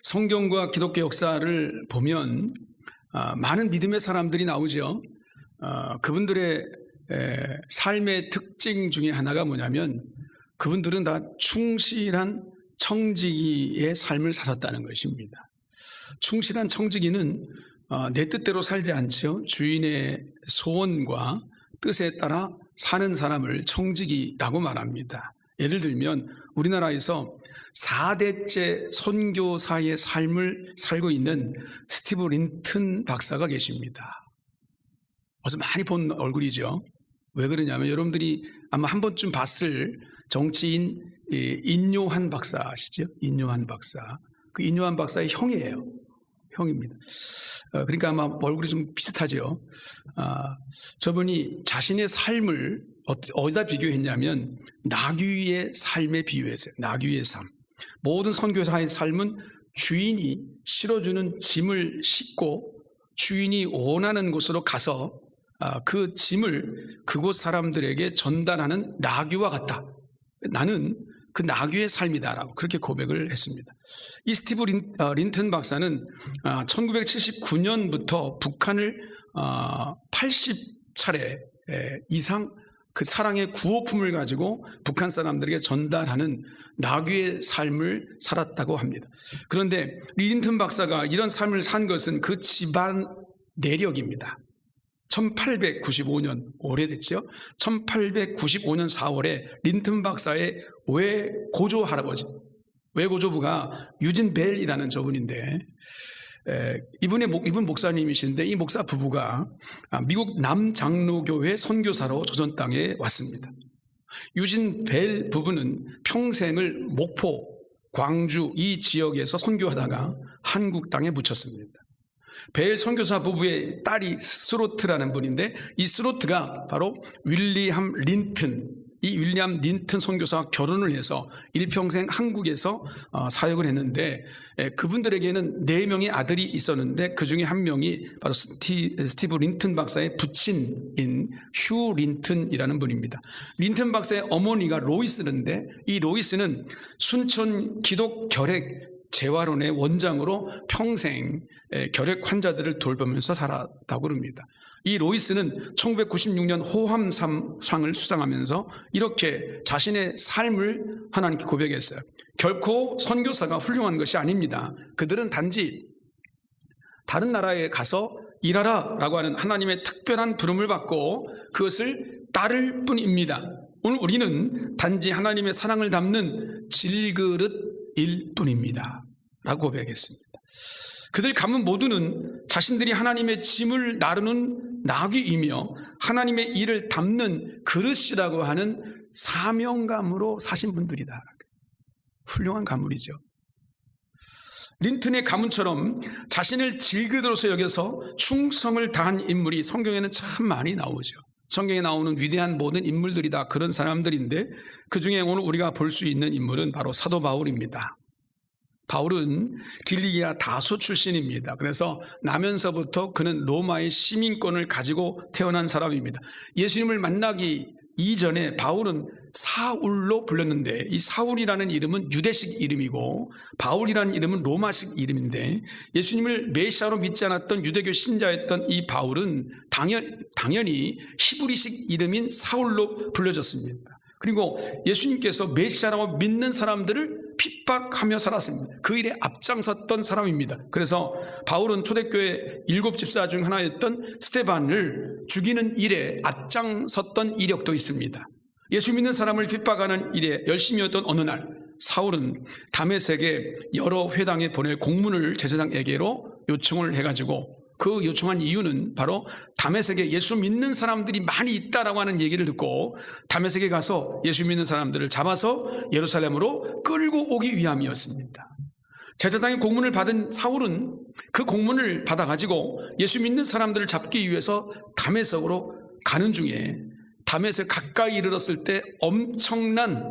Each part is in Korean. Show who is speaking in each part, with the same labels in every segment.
Speaker 1: 성경과 기독교 역사를 보면 많은 믿음의 사람들이 나오죠. 그분들의 삶의 특징 중에 하나가 뭐냐면 그분들은 다 충실한 청지기의 삶을 사셨다는 것입니다. 충실한 청지기는 내 뜻대로 살지 않죠. 주인의 소원과 뜻에 따라 사는 사람을 청지기라고 말합니다. 예를 들면 우리나라에서 4대째 선교사의 삶을 살고 있는 스티브 린튼 박사가 계십니다. 어서 많이 본 얼굴이죠. 왜 그러냐면 여러분들이 아마 한 번쯤 봤을 정치인 인요한 박사 아시죠? 인요한 박사. 그 인요한 박사의 형이에요. 형입니다. 그러니까 아마 얼굴이 좀 비슷하죠. 저분이 자신의 삶을 어디다 비교했냐면 나귀의 삶에 비유했어요. 나귀의 삶. 모든 선교사의 삶은 주인이 실어주는 짐을 싣고 주인이 원하는 곳으로 가서 그 짐을 그곳 사람들에게 전달하는 나귀와 같다. 나는 그 나귀의 삶이다라고 그렇게 고백을 했습니다. 이 스티브 린튼 박사는 1979년부터 북한을 80차례 이상 그 사랑의 구호품을 가지고 북한 사람들에게 전달하는 나귀의 삶을 살았다고 합니다. 그런데 린튼 박사가 이런 삶을 산 것은 그 집안 내력입니다. 1895년, 오래됐죠? 1895년 4월에 린튼 박사의 외고조 할아버지, 외고조부가 유진 벨이라는 저분인데 이분 목사님이신데 이 목사 부부가 미국 남장로교회 선교사로 조선 땅에 왔습니다. 유진 벨 부부는 평생을 목포, 광주 이 지역에서 선교하다가 한국 땅에 묻혔습니다. 벨 선교사 부부의 딸이 스로트라는 분인데 이 스로트가 바로 윌리엄 린튼, 이 윌리엄 린튼 선교사와 결혼을 해서 일평생 한국에서 사역을 했는데 그분들에게는 4명의 아들이 있었는데 그 중에 한 명이 바로 스티브 린튼 박사의 부친인 휴 린튼이라는 분입니다. 린튼 박사의 어머니가 로이스인데 이 로이스는 순천 기독 결핵 재활원의 원장으로 평생 결핵 환자들을 돌보면서 살았다고 합니다. 이 로이스는 1996년 호암상을 수상하면서 이렇게 자신의 삶을 하나님께 고백했어요. 결코 선교사가 훌륭한 것이 아닙니다. 그들은 단지 다른 나라에 가서 일하라 라고 하는 하나님의 특별한 부름을 받고 그것을 따를 뿐입니다. 오늘 우리는 단지 하나님의 사랑을 담는 질그릇일 뿐입니다 라고 고백했습니다. 그들 가문 모두는 자신들이 하나님의 짐을 나르는 나귀이며 하나님의 일을 담는 그릇이라고 하는 사명감으로 사신 분들이다. 훌륭한 가문이죠. 린튼의 가문처럼 자신을 질그릇으로 여겨서 충성을 다한 인물이 성경에는 참 많이 나오죠. 성경에 나오는 위대한 모든 인물들이 다 그런 사람들인데 그중에 오늘 우리가 볼 수 있는 인물은 바로 사도 바울입니다. 바울은 길리기아 다소 출신입니다. 그래서 나면서부터 그는 로마의 시민권을 가지고 태어난 사람입니다. 예수님을 만나기 이전에 바울은 사울로 불렸는데 이 사울이라는 이름은 유대식 이름이고 바울이라는 이름은 로마식 이름인데 예수님을 메시아로 믿지 않았던 유대교 신자였던 이 바울은 당연히 히브리식 이름인 사울로 불려졌습니다. 그리고 예수님께서 메시아라고 믿는 사람들을 핍박하며 살았습니다. 그 일에 앞장섰던 사람입니다. 그래서 바울은 초대교회 7집사 중 하나였던 스데반을 죽이는 일에 앞장섰던 이력도 있습니다. 예수 믿는 사람을 핍박하는 일에 열심이었던 어느 날 사울은 다메섹에 여러 회당에 보낼 공문을 제사장에게로 요청을 해가지고 그 요청한 이유는 바로 다메섹에 예수 믿는 사람들이 많이 있다라고 하는 얘기를 듣고 다메섹에 가서 예수 믿는 사람들을 잡아서 예루살렘으로 끌고 오기 위함이었습니다. 제사장의 공문을 받은 사울은 그 공문을 받아가지고 예수 믿는 사람들을 잡기 위해서 다메섹으로 가는 중에 다메섹 가까이 이르렀을 때 엄청난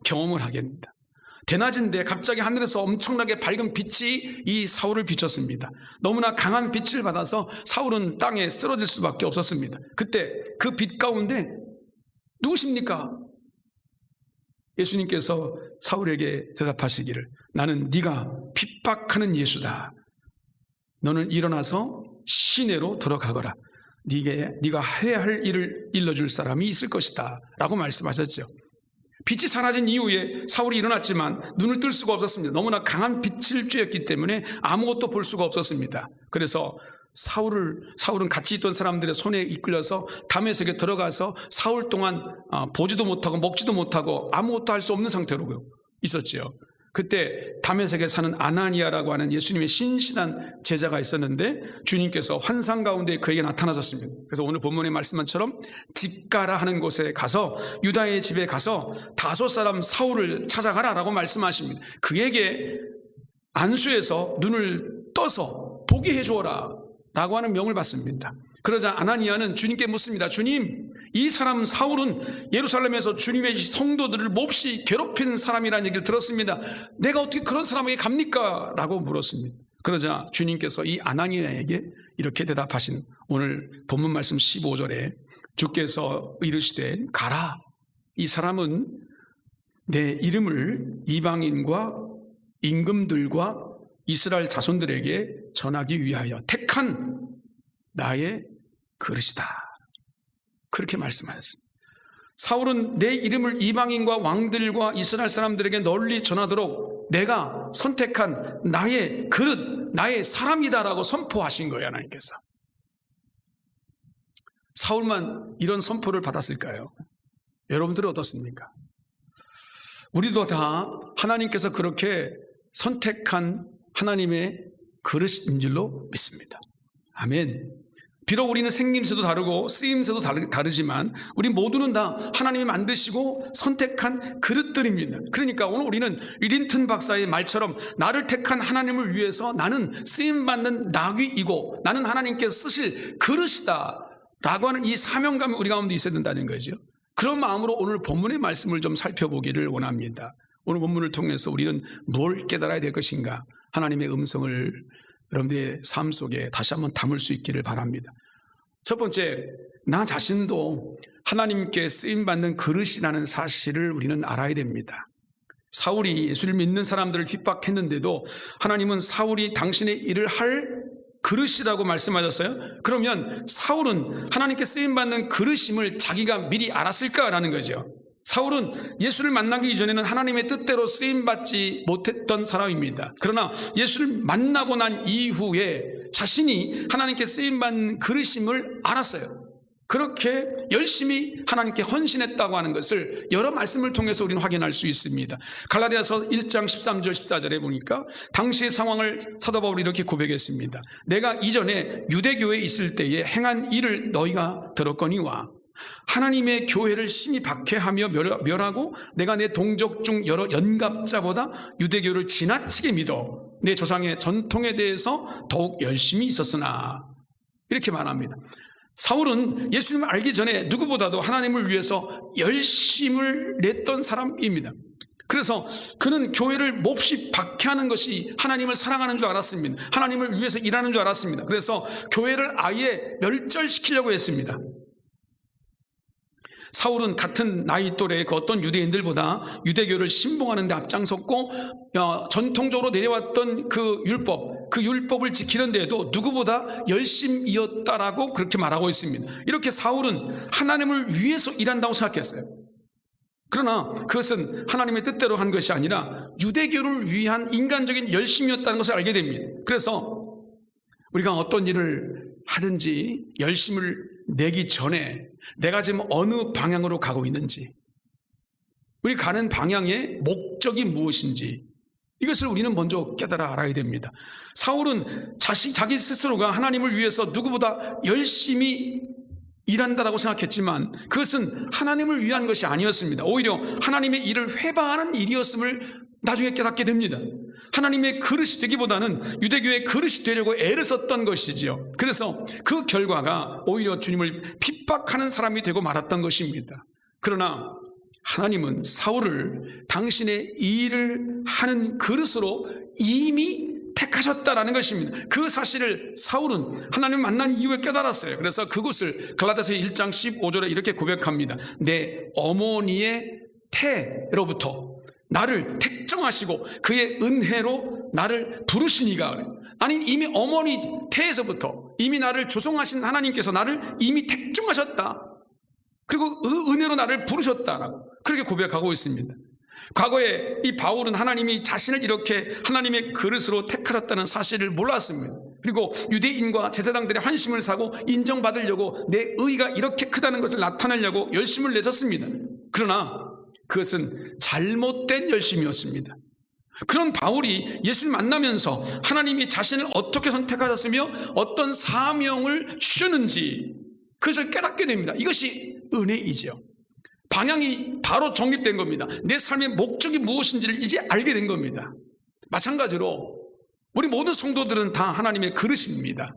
Speaker 1: 경험을 하게 됩니다. 대낮인데 갑자기 하늘에서 엄청나게 밝은 빛이 이 사울을 비췄습니다. 너무나 강한 빛을 받아서 사울은 땅에 쓰러질 수밖에 없었습니다. 그때 그 빛 가운데 누구십니까? 예수님께서 사울에게 대답하시기를 나는 네가 핍박하는 예수다. 너는 일어나서 시내로 들어가거라. 네가 해야 할 일을 일러줄 사람이 있을 것이다 라고 말씀하셨죠. 빛이 사라진 이후에 사울이 일어났지만 눈을 뜰 수가 없었습니다. 너무나 강한 빛을 쬐었기 때문에 아무것도 볼 수가 없었습니다. 그래서 사울은 같이 있던 사람들의 손에 이끌려서 다메섹에 들어가서 사흘 동안 보지도 못하고 먹지도 못하고 아무것도 할 수 없는 상태로 있었지요. 그때 다메섹에 사는 아나니아라고 하는 예수님의 신실한 제자가 있었는데 주님께서 환상 가운데 그에게 나타나셨습니다. 그래서 오늘 본문의 말씀처럼 집가라 하는 곳에 가서 유다의 집에 가서 5 사람 사울을 찾아가라 라고 말씀하십니다. 그에게 안수해서 눈을 떠서 보게 해주어라 라고 하는 명을 받습니다. 그러자 아나니아는 주님께 묻습니다. 주님, 이 사람 사울은 예루살렘에서 주님의 성도들을 몹시 괴롭히는 사람이라는 얘기를 들었습니다. 내가 어떻게 그런 사람에게 갑니까? 라고 물었습니다. 그러자 주님께서 이 아나니아에게 이렇게 대답하신 오늘 본문 말씀 15절에 주께서 이르시되 가라. 이 사람은 내 이름을 이방인과 임금들과 이스라엘 자손들에게 전하기 위하여 택한 나의 그릇이다. 그렇게 말씀하셨습니다. 사울은 내 이름을 이방인과 왕들과 이스라엘 사람들에게 널리 전하도록 내가 선택한 나의 그릇, 나의 사람이다라고 선포하신 거예요. 하나님께서. 사울만 이런 선포를 받았을까요? 여러분들은 어떻습니까? 우리도 다 하나님께서 그렇게 선택한 하나님의 그릇인 줄로 믿습니다. 아멘. 비록 우리는 생김새도 다르고 쓰임새도 다르지만 우리 모두는 다 하나님이 만드시고 선택한 그릇들입니다. 그러니까 오늘 우리는 린튼 박사의 말처럼 나를 택한 하나님을 위해서 나는 쓰임받는 나귀이고 나는 하나님께서 쓰실 그릇이다 라고 하는 이 사명감이 우리 가운데 있어야 된다는 거죠. 그런 마음으로 오늘 본문의 말씀을 좀 살펴보기를 원합니다. 오늘 본문을 통해서 우리는 뭘 깨달아야 될 것인가? 하나님의 음성을 여러분들의 삶 속에 다시 한번 담을 수 있기를 바랍니다. 첫 번째, 나 자신도 하나님께 쓰임받는 그릇이라는 사실을 우리는 알아야 됩니다. 사울이 예수를 믿는 사람들을 핍박했는데도 하나님은 사울이 당신의 일을 할 그릇이라고 말씀하셨어요. 그러면 사울은 하나님께 쓰임받는 그릇임을 자기가 미리 알았을까라는 거죠. 사울은 예수를 만나기 이전에는 하나님의 뜻대로 쓰임받지 못했던 사람입니다. 그러나 예수를 만나고 난 이후에 자신이 하나님께 쓰임받는 그릇임을 알았어요. 그렇게 열심히 하나님께 헌신했다고 하는 것을 여러 말씀을 통해서 우리는 확인할 수 있습니다. 갈라디아서 1장 13절 14절에 보니까 당시의 상황을 사도 바울이 이렇게 고백했습니다. 내가 이전에 유대교회에 있을 때에 행한 일을 너희가 들었거니와 하나님의 교회를 심히 박해하며 멸하고 내가 내 동족 중 여러 연갑자보다 유대교를 지나치게 믿어 내 조상의 전통에 대해서 더욱 열심히 있었으나 이렇게 말합니다. 사울은 예수님을 알기 전에 누구보다도 하나님을 위해서 열심을 냈던 사람입니다. 그래서 그는 교회를 몹시 박해하는 것이 하나님을 사랑하는 줄 알았습니다. 하나님을 위해서 일하는 줄 알았습니다. 그래서 교회를 아예 멸절시키려고 했습니다. 사울은 같은 나이 또래의 그 어떤 유대인들보다 유대교를 신봉하는 데 앞장섰고 전통적으로 내려왔던 그 율법을 지키는 데에도 누구보다 열심이었다라고 그렇게 말하고 있습니다. 이렇게 사울은 하나님을 위해서 일한다고 생각했어요. 그러나 그것은 하나님의 뜻대로 한 것이 아니라 유대교를 위한 인간적인 열심이었다는 것을 알게 됩니다. 그래서 우리가 어떤 일을 하든지 열심을 내기 전에 내가 지금 어느 방향으로 가고 있는지, 우리 가는 방향의 목적이 무엇인지 이것을 우리는 먼저 깨달아 알아야 됩니다. 사울은 자기 스스로가 하나님을 위해서 누구보다 열심히 일한다라고 생각했지만 그것은 하나님을 위한 것이 아니었습니다. 오히려 하나님의 일을 회방하는 일이었음을 나중에 깨닫게 됩니다. 하나님의 그릇이 되기보다는 유대교의 그릇이 되려고 애를 썼던 것이지요. 그래서 그 결과가 오히려 주님을 핍박하는 사람이 되고 말았던 것입니다. 그러나 하나님은 사울을 당신의 일을 하는 그릇으로 이미 택하셨다라는 것입니다. 그 사실을 사울은 하나님을 만난 이후에 깨달았어요. 그래서 그것을 갈라디아서 1장 15절에 이렇게 고백합니다. 내 어머니의 태로부터 나를 택 택정하시고 그의 은혜로 나를 부르시니가. 아니, 이미 어머니 태에서부터 이미 나를 조성하신 하나님께서 나를 이미 택정하셨다. 그리고 그 은혜로 나를 부르셨다라고 그렇게 고백하고 있습니다. 과거에 이 바울은 하나님이 자신을 이렇게 하나님의 그릇으로 택하셨다는 사실을 몰랐습니다. 그리고 유대인과 제사장들의 환심을 사고 인정받으려고 내 의가 이렇게 크다는 것을 나타내려고 열심을 내셨습니다. 그러나 그것은 잘못된 열심이었습니다. 그런 바울이 예수를 만나면서 하나님이 자신을 어떻게 선택하셨으며 어떤 사명을 주셨는지 그것을 깨닫게 됩니다. 이것이 은혜이지요. 방향이 바로 정립된 겁니다. 내 삶의 목적이 무엇인지를 이제 알게 된 겁니다. 마찬가지로 우리 모든 성도들은 다 하나님의 그릇입니다.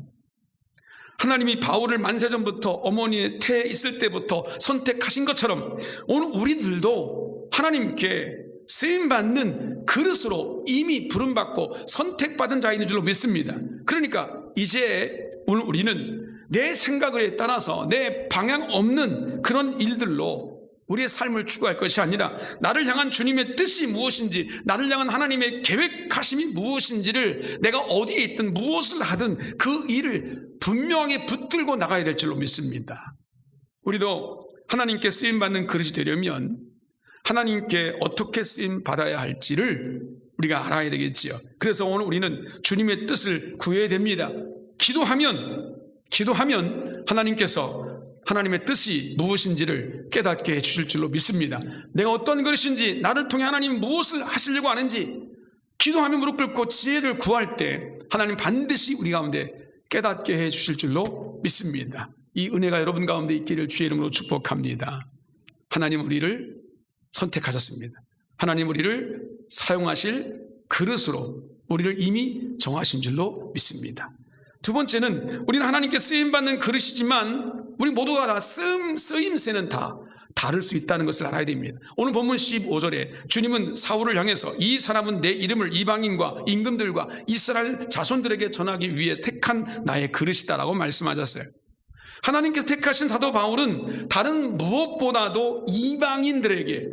Speaker 1: 하나님이 바울을 만세전부터 어머니의 태에 있을 때부터 선택하신 것처럼 오늘 우리들도 하나님께 쓰임받는 그릇으로 이미 부름받고 선택받은 자인 줄로 믿습니다. 그러니까 이제 오늘 우리는 내 생각에 따라서 내 방향 없는 그런 일들로 우리의 삶을 추구할 것이 아니라 나를 향한 주님의 뜻이 무엇인지, 나를 향한 하나님의 계획하심이 무엇인지를 내가 어디에 있든 무엇을 하든 그 일을 분명하게 붙들고 나가야 될 줄로 믿습니다. 우리도 하나님께 쓰임받는 그릇이 되려면 하나님께 어떻게 쓰임받아야 할지를 우리가 알아야 되겠지요. 그래서 오늘 우리는 주님의 뜻을 구해야 됩니다. 기도하면 하나님께서 하나님의 뜻이 무엇인지를 깨닫게 해주실 줄로 믿습니다. 내가 어떤 것인지, 나를 통해 하나님 무엇을 하시려고 하는지 기도하며 무릎 꿇고 지혜를 구할 때 하나님 반드시 우리 가운데 깨닫게 해주실 줄로 믿습니다. 이 은혜가 여러분 가운데 있기를 주의 이름으로 축복합니다. 하나님 우리를 선택하셨습니다. 하나님 우리를 사용하실 그릇으로 우리를 이미 정하신 줄로 믿습니다. 두 번째는 우리는 하나님께 쓰임받는 그릇이지만 우리 모두가 다 쓰임새는 다 다를 수 있다는 것을 알아야 됩니다. 오늘 본문 15절에 주님은 사울을 향해서 이 사람은 내 이름을 이방인과 임금들과 이스라엘 자손들에게 전하기 위해 택한 나의 그릇이다라고 말씀하셨어요. 하나님께서 택하신 사도 바울은 다른 무엇보다도 이방인들에게,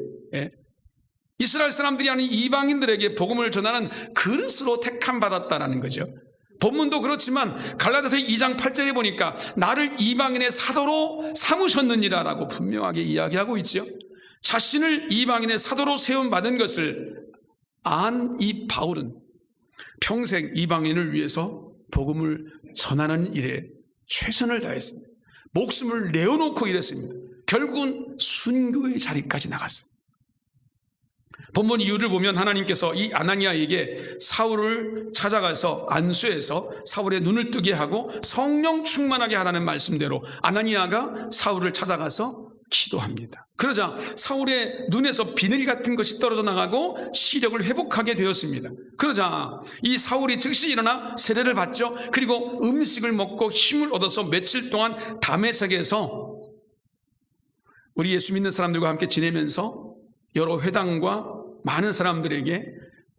Speaker 1: 이스라엘 사람들이 아닌 이방인들에게 복음을 전하는 그릇으로 택함 받았다라는 거죠. 본문도 그렇지만 갈라디아서 2장 8절에 보니까 나를 이방인의 사도로 삼으셨느니라 라고 분명하게 이야기하고 있지요. 자신을 이방인의 사도로 세움받은 것을 안 이 바울은 평생 이방인을 위해서 복음을 전하는 일에 최선을 다했습니다. 목숨을 내어놓고 일했습니다. 결국은 순교의 자리까지 나갔습니다. 본문 이유를 보면 하나님께서 이 아나니아에게 사울을 찾아가서 안수해서 사울의 눈을 뜨게 하고 성령 충만하게 하라는 말씀대로 아나니아가 사울을 찾아가서 기도합니다. 그러자 사울의 눈에서 비늘 같은 것이 떨어져 나가고 시력을 회복하게 되었습니다. 그러자 이 사울이 즉시 일어나 세례를 받죠. 그리고 음식을 먹고 힘을 얻어서 며칠 동안 다메섹에서 우리 예수 믿는 사람들과 함께 지내면서 여러 회당과 많은 사람들에게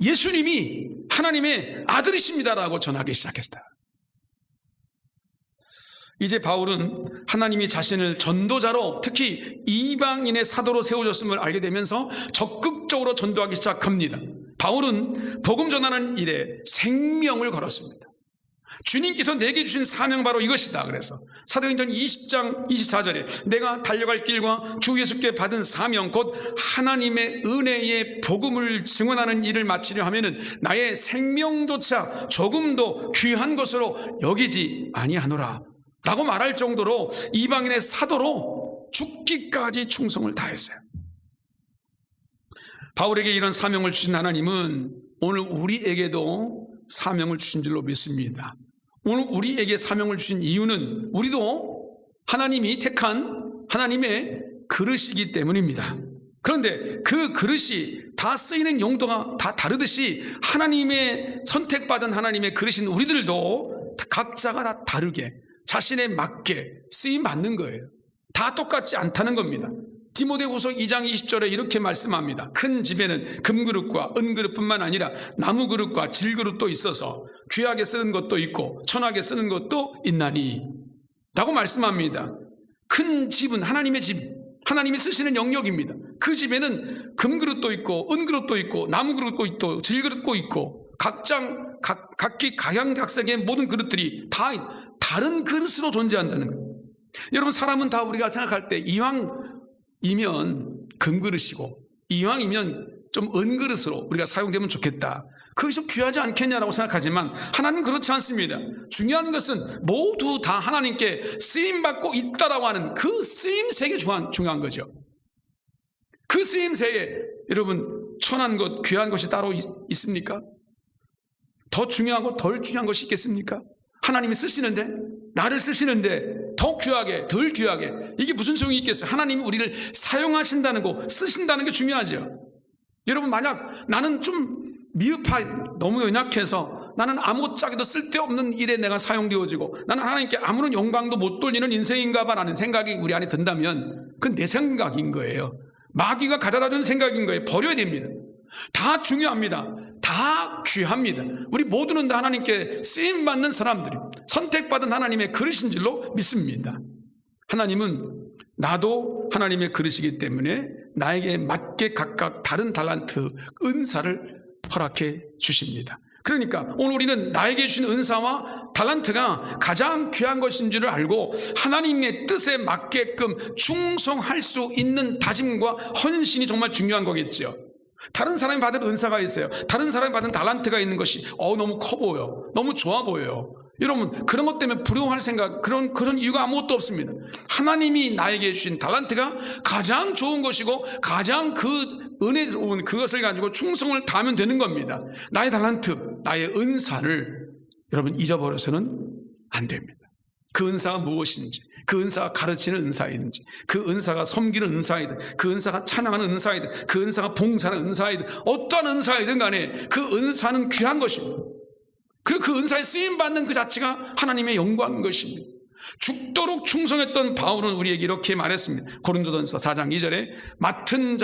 Speaker 1: 예수님이 하나님의 아들이십니다라고 전하기 시작했다. 이제 바울은 하나님이 자신을 전도자로 특히 이방인의 사도로 세우셨음을 알게 되면서 적극적으로 전도하기 시작합니다. 바울은 복음 전하는 일에 생명을 걸었습니다. 주님께서 내게 주신 사명 바로 이것이다. 그래서 사도행전 20장 24절에 내가 달려갈 길과 주 예수께 받은 사명 곧 하나님의 은혜의 복음을 증언하는 일을 마치려 하면은 나의 생명조차 조금도 귀한 것으로 여기지 아니하노라 라고 말할 정도로 이방인의 사도로 죽기까지 충성을 다했어요. 바울에게 이런 사명을 주신 하나님은 오늘 우리에게도 사명을 주신 줄로 믿습니다. 오늘 우리에게 사명을 주신 이유는 우리도 하나님이 택한 하나님의 그릇이기 때문입니다. 그런데 그 그릇이 다 쓰이는 용도가 다 다르듯이 하나님의 선택받은 하나님의 그릇인 우리들도 각자가 다 다르게 자신에 맞게 쓰임받는 거예요. 다 똑같지 않다는 겁니다. 디모데후서 2장 20절에 이렇게 말씀합니다. 큰 집에는 금그릇과 은그릇뿐만 아니라 나무그릇과 질그릇도 있어서 귀하게 쓰는 것도 있고 천하게 쓰는 것도 있나니 라고 말씀합니다. 큰 집은 하나님의 집, 하나님이 쓰시는 영역입니다. 그 집에는 금그릇도 있고 은그릇도 있고 나무그릇도 있고 질그릇도 있고 각기 각양각색의 모든 그릇들이 다 다른 그릇으로 존재한다는 거예요. 여러분, 사람은 다 우리가 생각할 때 이왕이면 금그릇이고 이왕이면 좀 은그릇으로 우리가 사용되면 좋겠다, 그것이 귀하지 않겠냐라고 생각하지만 하나님은 그렇지 않습니다. 중요한 것은 모두 다 하나님께 쓰임받고 있다라고 하는 그 쓰임새가 중요한 거죠. 그 쓰임새에 여러분, 천한 것, 귀한 것이 따로 있습니까? 더 중요하고 덜 중요한 것이 있겠습니까? 하나님이 쓰시는데, 나를 쓰시는데 더 귀하게 덜 귀하게 이게 무슨 소용이 있겠어요? 하나님이 우리를 사용하신다는 거, 쓰신다는 게 중요하죠. 여러분, 만약 나는 좀 너무 연약해서 나는 아무짝에도 쓸데없는 일에 내가 사용되어지고 나는 하나님께 아무런 영광도 못 돌리는 인생인가 봐라는 생각이 우리 안에 든다면 그건 내 생각인 거예요. 마귀가 가져다 준 생각인 거예요. 버려야 됩니다. 다 중요합니다. 다 귀합니다. 우리 모두는 다 하나님께 쓰임받는 사람들이, 선택받은 하나님의 그릇인 줄로 믿습니다. 하나님은 나도 하나님의 그릇이기 때문에 나에게 맞게 각각 다른 달란트, 은사를 허락해 주십니다. 그러니까 오늘 우리는 나에게 주신 은사와 달란트가 가장 귀한 것인 줄을 알고 하나님의 뜻에 맞게끔 충성할 수 있는 다짐과 헌신이 정말 중요한 거겠죠. 다른 사람이 받은 은사가 있어요. 다른 사람이 받은 달란트가 있는 것이 너무 커 보여, 너무 좋아 보여요. 여러분, 그런 것 때문에 부러워할 생각, 그런 이유가 아무것도 없습니다. 하나님이 나에게 주신 달란트가 가장 좋은 것이고 가장 그 은혜로운 그것을 가지고 충성을 다하면 되는 겁니다. 나의 달란트, 나의 은사를 여러분 잊어버려서는 안 됩니다. 그 은사가 무엇인지, 그 은사가 가르치는 은사이든지, 그 은사가 섬기는 은사이든, 그 은사가 찬양하는 은사이든, 그 은사가 봉사하는 은사이든, 어떠한 은사이든 간에 그 은사는 귀한 것입니다. 그리고 그 은사에 쓰임받는 그 자체가 하나님의 영광인 것입니다. 죽도록 충성했던 바울은 우리에게 이렇게 말했습니다. 고린도전서 4장 2절에 맡은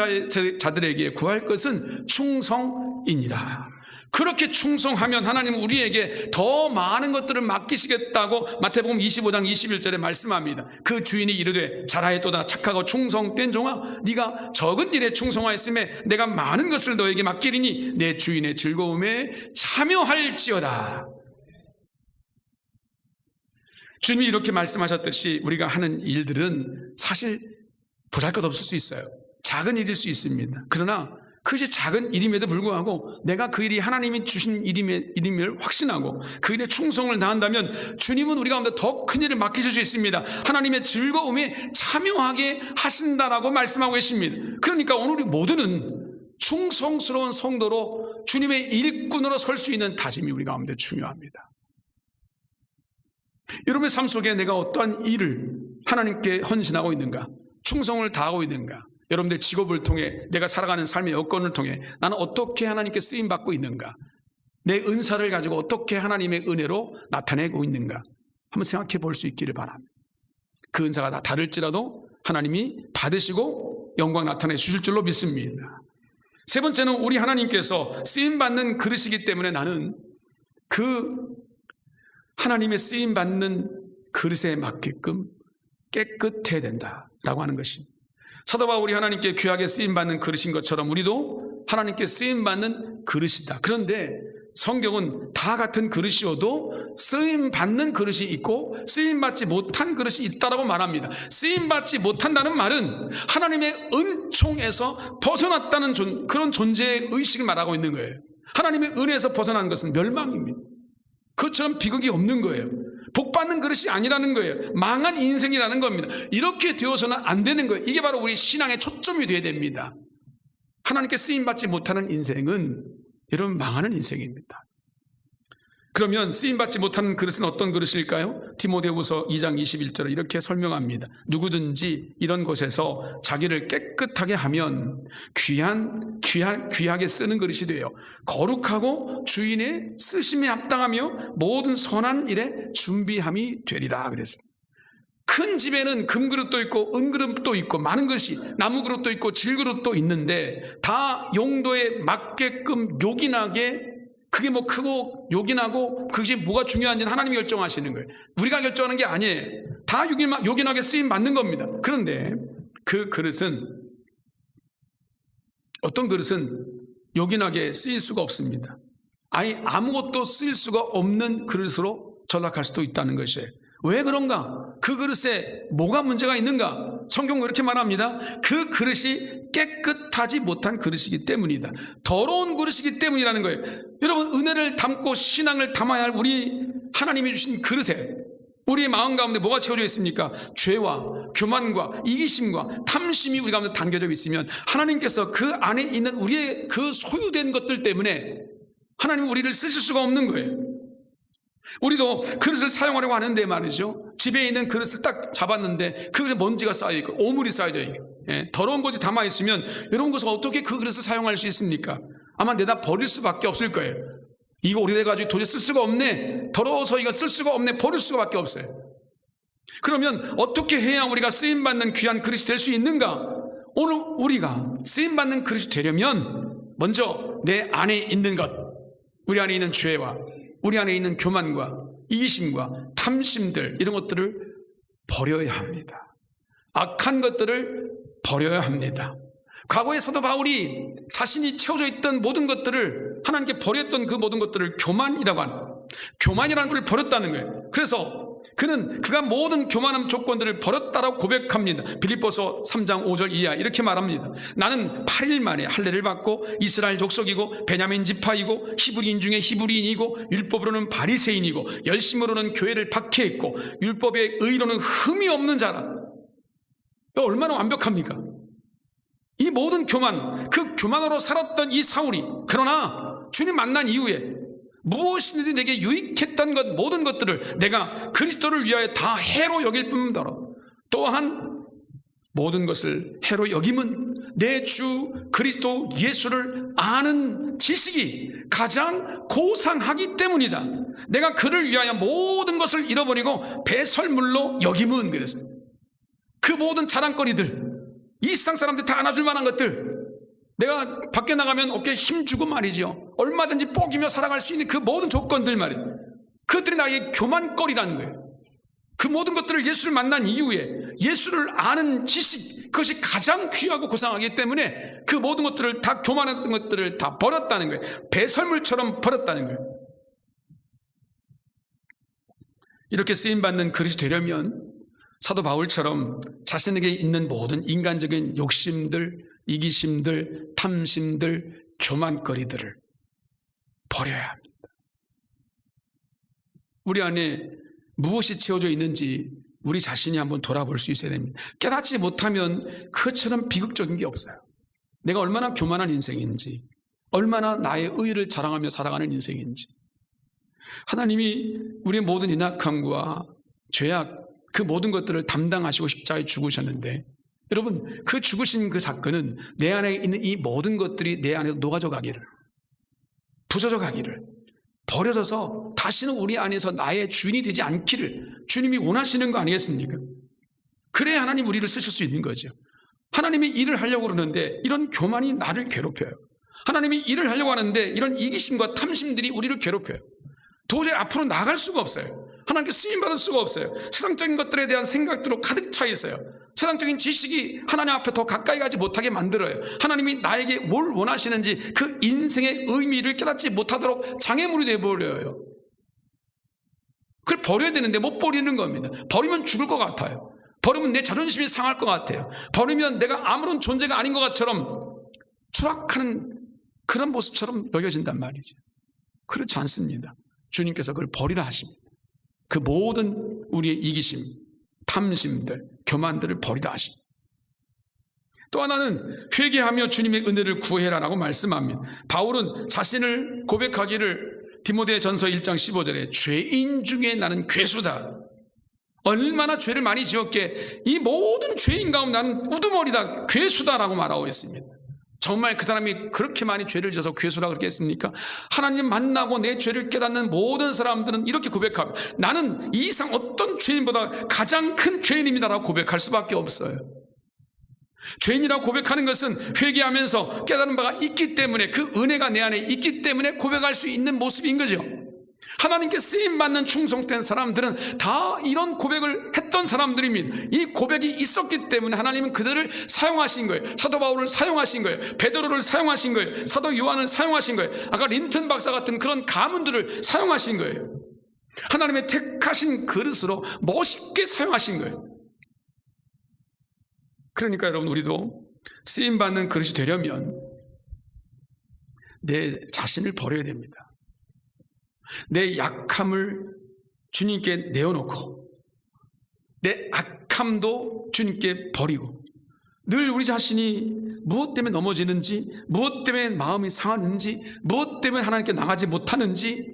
Speaker 1: 자들에게 구할 것은 충성이니라. 그렇게 충성하면 하나님은 우리에게 더 많은 것들을 맡기시겠다고 마태복음 25장 21절에 말씀합니다. 그 주인이 이르되 잘하였도다 착하고 충성된 종아, 네가 적은 일에 충성하였음에 내가 많은 것을 너에게 맡기리니 내 주인의 즐거움에 참여할지어다. 주님이 이렇게 말씀하셨듯이 우리가 하는 일들은 사실 보잘것없을 수 있어요. 작은 일일 수 있습니다. 그러나 그것이 작은 일임에도 불구하고 내가 그 일이 하나님이 주신 일임을 확신하고 그 일에 충성을 다한다면 주님은 우리 가운데 더 큰 일을 맡기실 수 있습니다. 하나님의 즐거움에 참여하게 하신다라고 말씀하고 계십니다. 그러니까 오늘 우리 모두는 충성스러운 성도로 주님의 일꾼으로 설 수 있는 다짐이 우리 가운데 중요합니다. 여러분의 삶 속에 내가 어떠한 일을 하나님께 헌신하고 있는가, 충성을 다하고 있는가, 여러분들 직업을 통해 내가 살아가는 삶의 여건을 통해 나는 어떻게 하나님께 쓰임받고 있는가, 내 은사를 가지고 어떻게 하나님의 은혜로 나타내고 있는가 한번 생각해 볼 수 있기를 바랍니다. 그 은사가 다 다를지라도 하나님이 받으시고 영광 나타내 주실 줄로 믿습니다. 세 번째는 우리 하나님께서 쓰임받는 그릇이기 때문에 나는 그 하나님의 쓰임받는 그릇에 맞게끔 깨끗해야 된다라고 하는 것입니다. 사도 바울이 하나님께 귀하게 쓰임받는 그릇인 것처럼 우리도 하나님께 쓰임받는 그릇이다. 그런데 성경은 다 같은 그릇이어도 쓰임받는 그릇이 있고 쓰임받지 못한 그릇이 있다라고 말합니다. 쓰임받지 못한다는 말은 하나님의 은총에서 벗어났다는 그런 존재의 의식을 말하고 있는 거예요. 하나님의 은혜에서 벗어난 것은 멸망입니다. 그것처럼 비극이 없는 거예요. 복받는 그릇이 아니라는 거예요. 망한 인생이라는 겁니다. 이렇게 되어서는 안 되는 거예요. 이게 바로 우리 신앙의 초점이 되어야 됩니다. 하나님께 쓰임받지 못하는 인생은 여러분 망하는 인생입니다. 그러면 쓰임받지 못하는 그릇은 어떤 그릇일까요? 디모데후서 2장 21절에 이렇게 설명합니다. 누구든지 이런 곳에서 자기를 깨끗하게 하면 귀하게 쓰는 그릇이 되어 거룩하고 주인의 쓰심에 합당하며 모든 선한 일에 준비함이 되리라 그랬습니다. 큰 집에는 금그릇도 있고 은그릇도 있고 많은 그릇이, 나무그릇도 있고 질그릇도 있는데 다 용도에 맞게끔 요긴하게, 그게 뭐 크고 요긴하고 그게 뭐가 중요한지는 하나님이 결정하시는 거예요. 우리가 결정하는 게 아니에요. 다 요긴하게 쓰임 받는 겁니다. 그런데 그 그릇은 어떤 그릇은 요긴하게 쓰일 수가 없습니다. 아니 아무것도 쓰일 수가 없는 그릇으로 전락할 수도 있다는 것이에요. 왜 그런가? 그 그릇에 뭐가 문제가 있는가? 성경은 이렇게 말합니다. 그 그릇이 깨끗하지 못한 그릇이기 때문이다. 더러운 그릇이기 때문이라는 거예요. 여러분, 은혜를 담고 신앙을 담아야 할 우리 하나님이 주신 그릇에 우리의 마음 가운데 뭐가 채워져 있습니까? 죄와 교만과 이기심과 탐심이 우리 가운데 담겨져 있으면 하나님께서 그 안에 있는 우리의 그 소유된 것들 때문에 하나님은 우리를 쓰실 수가 없는 거예요. 우리도 그릇을 사용하려고 하는데 말이죠, 집에 있는 그릇을 딱 잡았는데 그 그릇에 먼지가 쌓여있고 오물이 쌓여져 있고 더러운 것이 담아있으면 여러분, 그것을 어떻게 그 그릇을 사용할 수 있습니까? 아마 내다 버릴 수밖에 없을 거예요. 이거 오래돼가지고 도저히 쓸 수가 없네, 더러워서 이거 쓸 수가 없네, 버릴 수밖에 없어요. 그러면 어떻게 해야 우리가 쓰임받는 귀한 그릇이 될 수 있는가? 오늘 우리가 쓰임받는 그릇이 되려면 먼저 내 안에 있는 것, 우리 안에 있는 죄와 우리 안에 있는 교만과 이기심과 탐심들, 이런 것들을 버려야 합니다. 악한 것들을 버려야 합니다. 과거에 사도 바울이 자신이 채워져 있던 모든 것들을, 하나님께 버렸던 그 모든 것들을 교만이라고 하는, 교만이라는 걸 버렸다는 거예요. 그래서 그가 모든 교만한 조건들을 버렸다라고 고백합니다. 빌립보서 3장 5절 이하 이렇게 말합니다. 나는 8일 만에 할례를 받고 이스라엘 족속이고 베냐민 지파이고 히브리인 중에 히브리인이고 율법으로는 바리새인이고 열심으로는 교회를 박해했고 율법의 의로는 흠이 없는 자라. 얼마나 완벽합니까? 이 모든 교만, 그 교만으로 살았던 이 사울이, 그러나 주님 만난 이후에 무엇이든지 내게 유익했던 것, 모든 것들을 내가 그리스도를 위하여 다 해로 여길 뿐더러 또한 모든 것을 해로 여김은 내 주 그리스도 예수를 아는 지식이 가장 고상하기 때문이다. 내가 그를 위하여 모든 것을 잃어버리고 배설물로 여김은, 그랬어요. 그 모든 자랑거리들, 이 세상 사람들 다 안아줄 만한 것들, 내가 밖에 나가면 어깨에 힘주고 말이죠, 얼마든지 뽀기며 살아갈 수 있는 그 모든 조건들 말이에요. 그것들이 나에게 교만거리라는 거예요. 그 모든 것들을 예수를 만난 이후에 예수를 아는 지식, 그것이 가장 귀하고 고상하기 때문에 그 모든 것들을 다, 교만했던 것들을 다 버렸다는 거예요. 배설물처럼 버렸다는 거예요. 이렇게 쓰임받는 그릇이 되려면 사도 바울처럼 자신에게 있는 모든 인간적인 욕심들, 이기심들, 탐심들, 교만거리들을 버려야 합니다. 우리 안에 무엇이 채워져 있는지 우리 자신이 한번 돌아볼 수 있어야 됩니다. 깨닫지 못하면 그처럼 비극적인 게 없어요. 내가 얼마나 교만한 인생인지, 얼마나 나의 의의를 자랑하며 살아가는 인생인지. 하나님이 우리의 모든 인악함과 죄악, 그 모든 것들을 담당하시고 십자가에 죽으셨는데, 여러분, 그 죽으신 그 사건은 내 안에 있는 이 모든 것들이 내 안에 녹아져 가기를, 부서져 가기를, 버려져서 다시는 우리 안에서 나의 주인이 되지 않기를 주님이 원하시는 거 아니겠습니까? 그래야 하나님 우리를 쓰실 수 있는 거죠. 하나님이 일을 하려고 그러는데 이런 교만이 나를 괴롭혀요. 하나님이 일을 하려고 하는데 이런 이기심과 탐심들이 우리를 괴롭혀요. 도저히 앞으로 나갈 수가 없어요. 하나님께 쓰임받을 수가 없어요. 세상적인 것들에 대한 생각들로 가득 차 있어요. 세상적인 지식이 하나님 앞에 더 가까이 가지 못하게 만들어요. 하나님이 나에게 뭘 원하시는지 그 인생의 의미를 깨닫지 못하도록 장애물이 되어버려요. 그걸 버려야 되는데 못 버리는 겁니다. 버리면 죽을 것 같아요. 버리면 내 자존심이 상할 것 같아요. 버리면 내가 아무런 존재가 아닌 것처럼 추락하는 그런 모습처럼 여겨진단 말이죠. 그렇지 않습니다. 주님께서 그걸 버리라 하십니다. 그 모든 우리의 이기심, 탐심들, 교만들을 버리라 하십니다. 또 하나는 회개하며 주님의 은혜를 구해라라고 말씀합니다. 바울은 자신을 고백하기를 디모데전서 1장 15절에 죄인 중에 나는 괴수다. 얼마나 죄를 많이 지었기에 이 모든 죄인 가운데 나는 우두머리다, 괴수다라고 말하고 있습니다. 정말 그 사람이 그렇게 많이 죄를 지어서 괴수라고 그렇게 했습니까? 하나님 만나고 내 죄를 깨닫는 모든 사람들은 이렇게 고백합니다. 나는 이 이상 어떤 죄인보다 가장 큰 죄인입니다라고 고백할 수밖에 없어요. 죄인이라고 고백하는 것은 회개하면서 깨달은 바가 있기 때문에, 그 은혜가 내 안에 있기 때문에 고백할 수 있는 모습인 거죠. 하나님께 쓰임받는 충성된 사람들은 다 이런 고백을 했던 사람들입니다. 이 고백이 있었기 때문에 하나님은 그들을 사용하신 거예요. 사도 바울을 사용하신 거예요. 베드로를 사용하신 거예요. 사도 요한을 사용하신 거예요. 아까 린튼 박사 같은 그런 가문들을 사용하신 거예요. 하나님의 택하신 그릇으로 멋있게 사용하신 거예요. 그러니까 여러분, 우리도 쓰임받는 그릇이 되려면 내 자신을 버려야 됩니다. 내 약함을 주님께 내어놓고 내 악함도 주님께 버리고, 늘 우리 자신이 무엇 때문에 넘어지는지, 무엇 때문에 마음이 상하는지, 무엇 때문에 하나님께 나가지 못하는지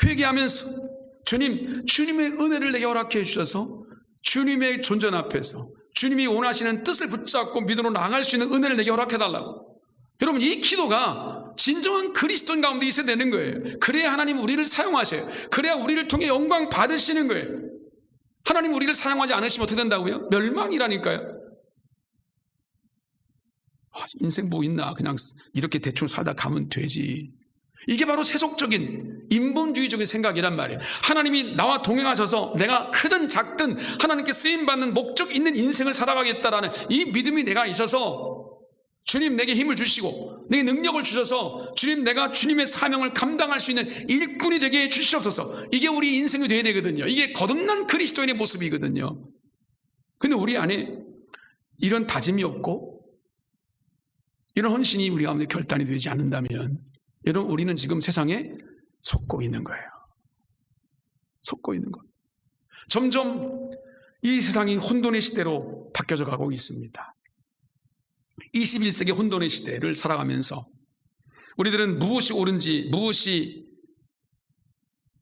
Speaker 1: 회개하면서 주님의 은혜를 내게 허락해 주셔서 주님의 존전 앞에서 주님이 원하시는 뜻을 붙잡고 믿음으로 나아갈 수 있는 은혜를 내게 허락해 달라고. 여러분, 이 기도가 진정한 그리스도인 가운데 있어야 되는 거예요. 그래야 하나님 우리를 사용하셔요. 그래야 우리를 통해 영광 받으시는 거예요. 하나님 우리를 사용하지 않으시면 어떻게 된다고요? 멸망이라니까요. 인생 뭐 있나, 그냥 이렇게 대충 살다 가면 되지. 이게 바로 세속적인 인본주의적인 생각이란 말이에요. 하나님이 나와 동행하셔서 내가 크든 작든 하나님께 쓰임받는 목적 있는 인생을 살아가겠다라는 이 믿음이 내가 있어서 주님 내게 힘을 주시고 내게 능력을 주셔서 주님, 내가 주님의 사명을 감당할 수 있는 일꾼이 되게 해 주시옵소서. 이게 우리 인생이 되어야 되거든요. 이게 거듭난 그리스도인의 모습이거든요. 근데 우리 안에 이런 다짐이 없고 이런 헌신이 우리 가운데 결단이 되지 않는다면, 여러분, 우리는 지금 세상에 속고 있는 거예요. 속고 있는 거예요. 점점 이 세상이 혼돈의 시대로 바뀌어져 가고 있습니다. 21세기 혼돈의 시대를 살아가면서 우리들은 무엇이 옳은지, 무엇이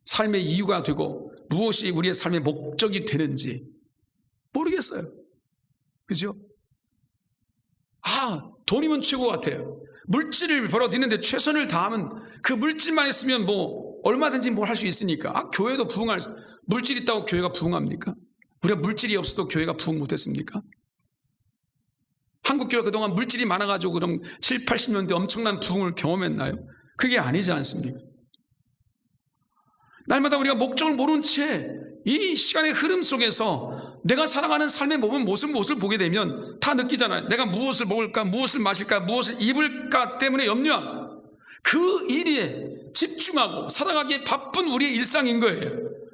Speaker 1: 삶의 이유가 되고 무엇이 우리의 삶의 목적이 되는지 모르겠어요. 그죠? 돈이면 최고 같아요. 물질을 벌어들이는데 최선을 다하면 그 물질만 있으면 뭐 얼마든지 뭘 할 수 있으니까. 교회도 부흥할, 물질 있다고 교회가 부흥합니까? 우리가 물질이 없어도 교회가 부흥 못했습니까? 한국 교회가 그동안 물질이 많아가지고 그럼 7, 80년대 엄청난 부흥을 경험했나요? 그게 아니지 않습니까? 날마다 우리가 목적을 모른 채 이 시간의 흐름 속에서 내가 살아가는 삶의 모습을 보게 되면 다 느끼잖아요. 내가 무엇을 먹을까, 무엇을 마실까, 무엇을 입을까 때문에 염려함. 그 일에 집중하고 살아가기에 바쁜 우리의 일상인 거예요.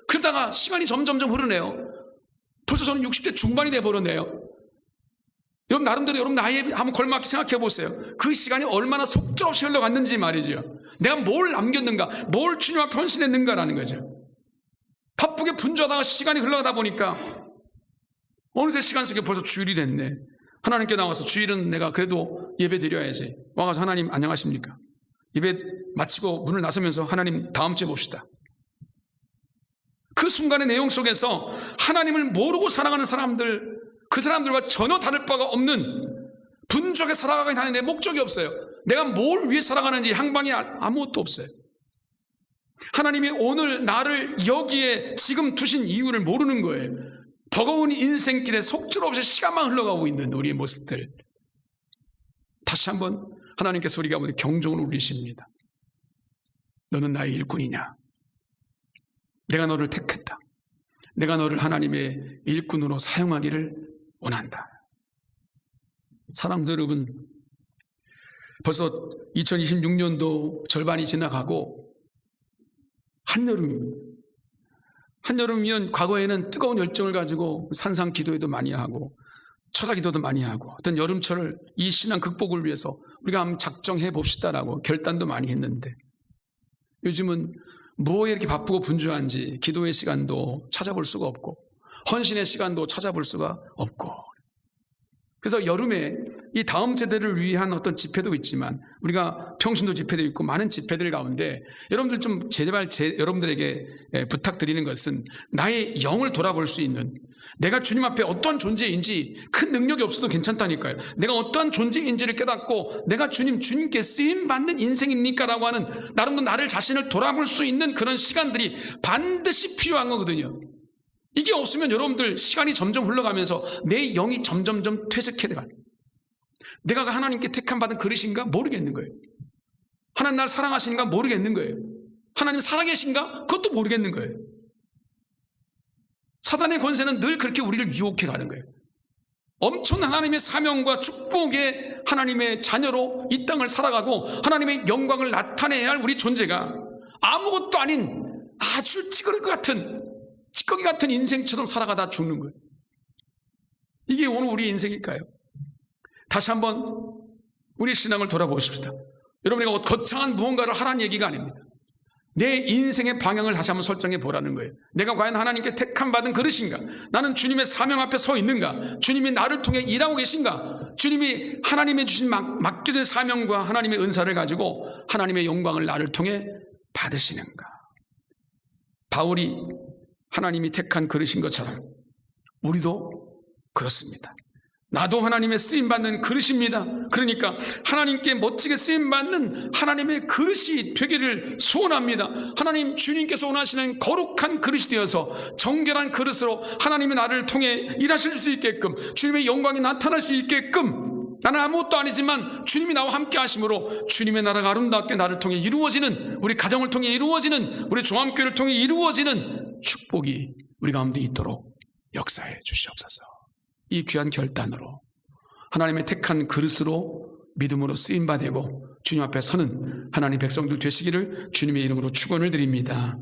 Speaker 1: 그러다가 시간이 점점점 흐르네요. 벌써 저는 60대 중반이 돼버렸네요. 여러분, 나름대로 여러분 나이에 한번 걸맞게 생각해 보세요. 그 시간이 얼마나 속절없이 흘러갔는지 말이죠. 내가 뭘 남겼는가, 뭘 주님 앞에 헌신했는가라는 거죠. 바쁘게 분주하다가 시간이 흘러가다 보니까 어느새 시간 속에 벌써 주일이 됐네. 하나님께 나와서 주일은 내가 그래도 예배 드려야지. 와가서 하나님 안녕하십니까? 예배 마치고 문을 나서면서 하나님 다음 주에 봅시다. 그 순간의 내용 속에서 하나님을 모르고 살아가는 사람들, 그 사람들과 전혀 다를 바가 없는 분주하게 살아가긴 하는데 목적이 없어요. 내가 뭘 위해 살아가는지 향방이 아무것도 없어요. 하나님이 오늘 나를 여기에 지금 두신 이유를 모르는 거예요. 버거운 인생길에 속절없이 시간만 흘러가고 있는 우리의 모습들. 다시 한번 하나님께서 우리 가운데 경종을 울리십니다. 너는 나의 일꾼이냐? 내가 너를 택했다. 내가 너를 하나님의 일꾼으로 사용하기를 원한다. 사랑들 여러분, 벌써 2026년도 절반이 지나가고 한여름입니다. 한여름이면 과거에는 뜨거운 열정을 가지고 산상 기도회도 많이 하고 철학 기도도 많이 하고 어떤 여름철을 이 신앙 극복을 위해서 우리가 한번 작정해 봅시다라고 결단도 많이 했는데, 요즘은 무엇에 이렇게 바쁘고 분주한지 기도의 시간도 찾아볼 수가 없고 헌신의 시간도 찾아볼 수가 없고, 그래서 여름에 이 다음 세대를 위한 어떤 집회도 있지만 우리가 평신도 집회도 있고 많은 집회들 가운데 여러분들 좀 제발 여러분들에게 부탁드리는 것은 나의 영을 돌아볼 수 있는, 내가 주님 앞에 어떠한 존재인지, 큰 능력이 없어도 괜찮다니까요. 내가 어떠한 존재인지를 깨닫고 내가 주님께 쓰임받는 인생입니까? 라고 하는 나름대로 나를 자신을 돌아볼 수 있는 그런 시간들이 반드시 필요한 거거든요. 이게 없으면 여러분들 시간이 점점 흘러가면서 내 영이 점점점 퇴색해가요. 내가 하나님께 택함 받은 그릇인가 모르겠는 거예요. 하나님 날 사랑하시는가 모르겠는 거예요. 하나님 살아계신가? 그것도 모르겠는 거예요. 사단의 권세는 늘 그렇게 우리를 유혹해 가는 거예요. 엄청난 하나님의 사명과 축복의 하나님의 자녀로 이 땅을 살아가고 하나님의 영광을 나타내야 할 우리 존재가 아무것도 아닌 아주 찌꺼기 같은 인생처럼 살아가다 죽는 거예요. 이게 오늘 우리 인생일까요? 다시 한번 우리 신앙을 돌아보십시다. 여러분, 이거 거창한 무언가를 하라는 얘기가 아닙니다. 내 인생의 방향을 다시 한번 설정해 보라는 거예요. 내가 과연 하나님께 택함받은 그릇인가? 나는 주님의 사명 앞에 서 있는가? 주님이 나를 통해 일하고 계신가? 주님이 하나님의 주신 맡겨진 사명과 하나님의 은사를 가지고 하나님의 영광을 나를 통해 받으시는가? 바울이 하나님이 택한 그릇인 것처럼 우리도 그렇습니다. 나도 하나님의 쓰임받는 그릇입니다. 그러니까 하나님께 멋지게 쓰임받는 하나님의 그릇이 되기를 소원합니다. 하나님 주님께서 원하시는 거룩한 그릇이 되어서 정결한 그릇으로 하나님이 나를 통해 일하실 수 있게끔, 주님의 영광이 나타날 수 있게끔, 나는 아무것도 아니지만 주님이 나와 함께 하심으로 주님의 나라가 아름답게 나를 통해 이루어지는, 우리 가정을 통해 이루어지는, 우리 종합교회를 통해 이루어지는 축복이 우리 가운데 있도록 역사해 주시옵소서. 이 귀한 결단으로 하나님의 택한 그릇으로 믿음으로 쓰임받고 주님 앞에 서는 하나님 백성들 되시기를 주님의 이름으로 축원을 드립니다.